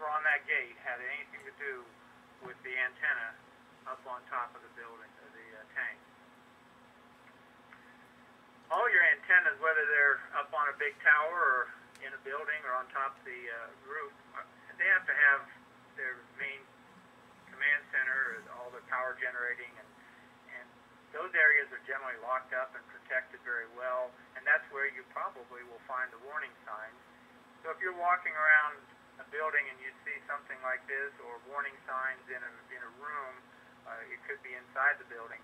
over on that gate had anything to do with the antenna up on top of the building, or the tank. All your antennas, whether they're up on a big tower or in a building or on top of the roof, they have to have their main command center, all their power generating, and those areas are generally locked up and protected very well, and that's where you probably will find the warning signs. So if you're walking around a building and you see something like this, or warning signs in a room, it could be inside the building,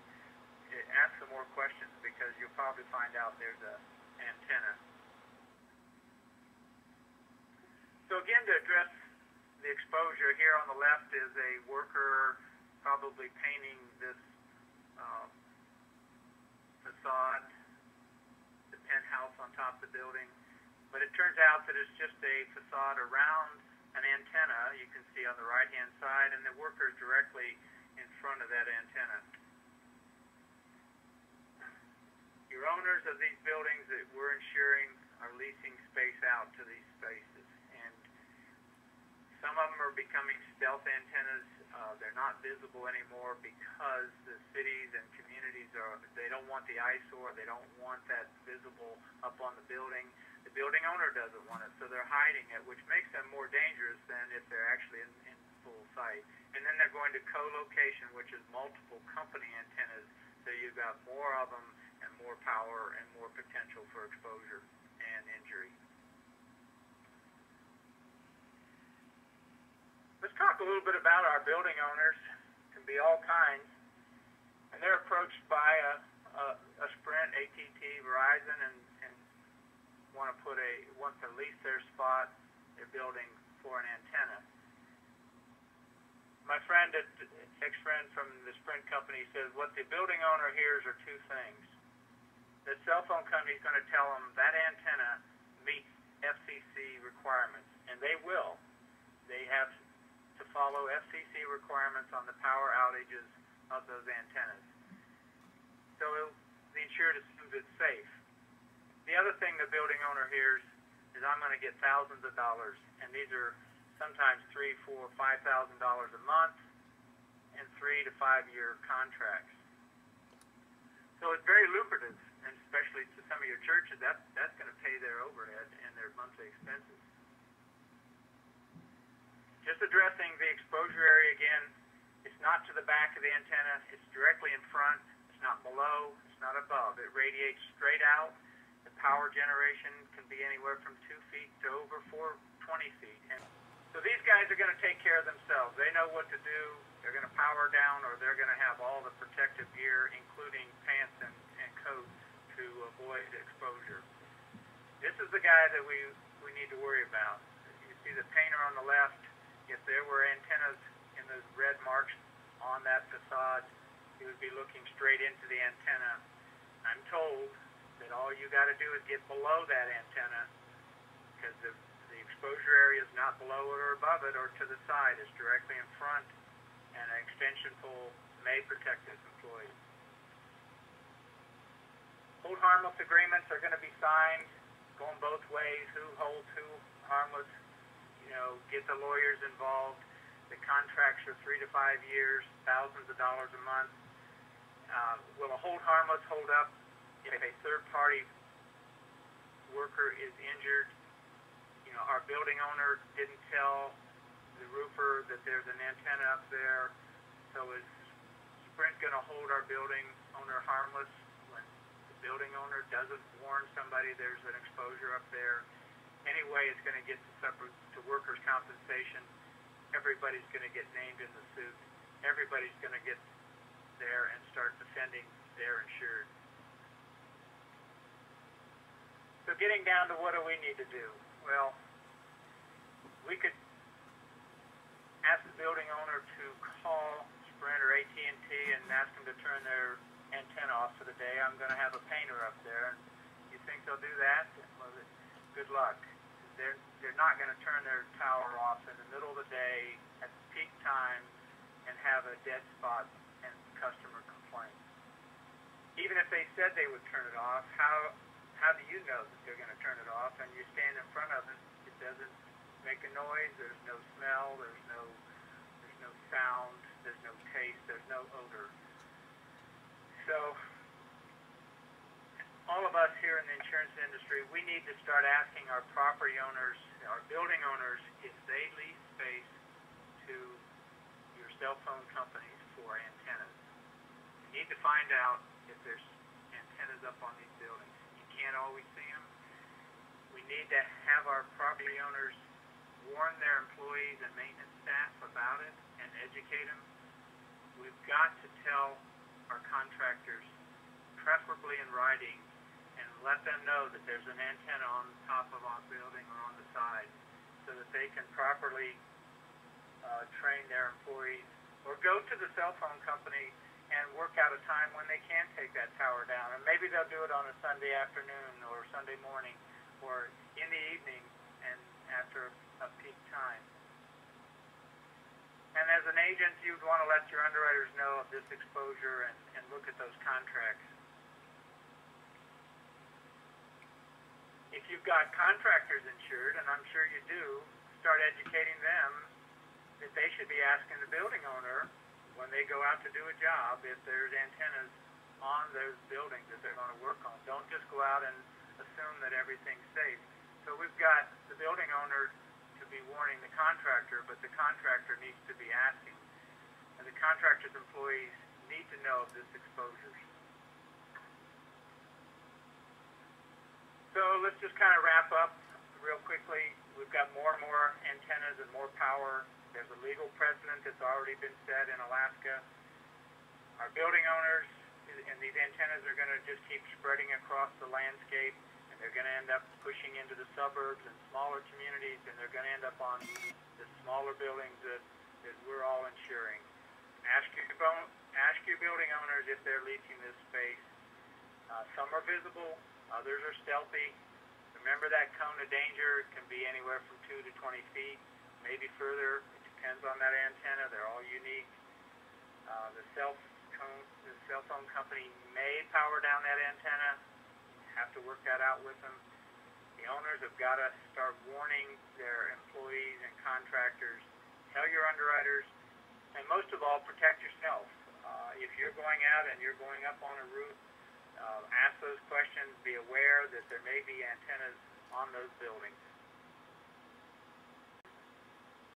ask some more questions, because you'll probably find out there's an antenna. So again, to address the exposure, here on the left is a worker probably painting this facade, the penthouse on top of the building. But it turns out that it's just a facade around an antenna you can see on the right-hand side, and the worker is directly in front of that antenna. Your owners of these buildings that we're insuring are leasing space out to these spaces, and some of them are becoming stealth antennas. They're not visible anymore because the cities and communities they don't want the eyesore, they don't want that visible up on the building. The building owner doesn't want it, so they're hiding it, which makes them more dangerous than if they're actually in full sight. And then they're going to co-location, which is multiple company antennas, so you've got more of them and more power and more potential for exposure and injury. Let's talk a little bit about our building owners. It can be all kinds, and they're approached by a Sprint, AT&T, Verizon, and want to lease their spot, their building, for an antenna. My friend, ex-friend from the Sprint company, says what the building owner hears are two things. The cell phone company is going to tell them that antenna meets FCC requirements, and they will. They have to follow FCC requirements on the power outages of those antennas. So the insured assumes it's safe. The other thing the building owner hears is, I'm going to get thousands of dollars, and these are sometimes $3,000, $4,000, $5,000 a month, and 3 to 5 year contracts. So it's very lucrative, and especially to some of your churches, that's going to pay their overhead and their monthly expenses. Just addressing the exposure area again, it's not to the back of the antenna, it's directly in front, it's not below, it's not above. It radiates straight out. The power generation can be anywhere from 2 feet to over 20 feet. And so these guys are going to take care of themselves. They know what to do. They're going to power down, or they're going to have all the protective gear, including pants and coat, to avoid exposure. This is the guy that we need to worry about. You see the painter on the left. If there were antennas in those red marks on that facade, he would be looking straight into the antenna. I'm told that all you got to do is get below that antenna, because the exposure area is not below it or above it or to the side. It's directly in front, and an extension pole may protect this employee. Hold harmless agreements are going to be signed, going both ways. Who holds who harmless? Get the lawyers involved. The contracts are 3 to 5 years, thousands of dollars a month. Will a hold harmless hold up if a third-party worker is injured? Our building owner didn't tell the roofer that there's an antenna up there, so is Sprint going to hold our building owner harmless when the building owner doesn't warn somebody there's an exposure up there? Anyway, it's going to get to workers' compensation. Everybody's going to get named in the suit. Everybody's going to get there and start defending their insured. So getting down to what do we need to do? Well, we could ask the building owner to call Sprint or AT&T and ask them to turn their antenna off for the day. I'm going to have a painter up there. You think they'll do that? Well, good luck. They're not going to turn their tower off in the middle of the day at peak time and have a dead spot and customer complaints. Even if they said they would turn it off, how do you know that they're going to turn it off? And you stand in front of it, it doesn't make a noise, there's no smell, there's no sound, there's no taste, there's no odor. So all of us here in the insurance industry, we need to start asking our property owners, our building owners, if they lease space to your cell phone companies for antennas. You need to find out if there's antennas up on these buildings. You can't always see them. We need to have our property owners warn their employees and maintenance staff about it and educate them. We've got to tell our contractors, preferably in writing, and let them know that there's an antenna on top of our building or on the side so that they can properly train their employees, or go to the cell phone company and work out a time when they can take that tower down. And maybe they'll do it on a Sunday afternoon or Sunday morning or in the evening and after a peak time. And as an agent, you'd want to let your underwriters know of this exposure and look at those contracts. If you've got contractors insured, and I'm sure you do, start educating them that they should be asking the building owner when they go out to do a job if there's antennas on those buildings that they're going to work on. Don't just go out and assume that everything's safe. So we've got the building owner to be warning the contractor, but the contractor needs to be asking. And the contractor's employees need to know of this exposure. So let's just kind of wrap up real quickly. We've got more and more antennas and more power. There's a legal precedent that's already been set in Alaska. Our building owners, and these antennas are going to just keep spreading across the landscape, and they're going to end up pushing into the suburbs and smaller communities, and they're going to end up on the smaller buildings that we're all insuring. Ask your building owners if they're leasing this space. Some are visible, others are stealthy. Remember that cone of danger can be anywhere from 2 to 20 feet, maybe further. It depends on that antenna. They're all unique. The cell phone company may power down that antenna. You have to work that out with them. The owners have got to start warning their employees and contractors. Tell your underwriters, and most of all, protect yourself. If you're going out and you're going up on a roof, ask those questions. Be aware that there may be antennas on those buildings.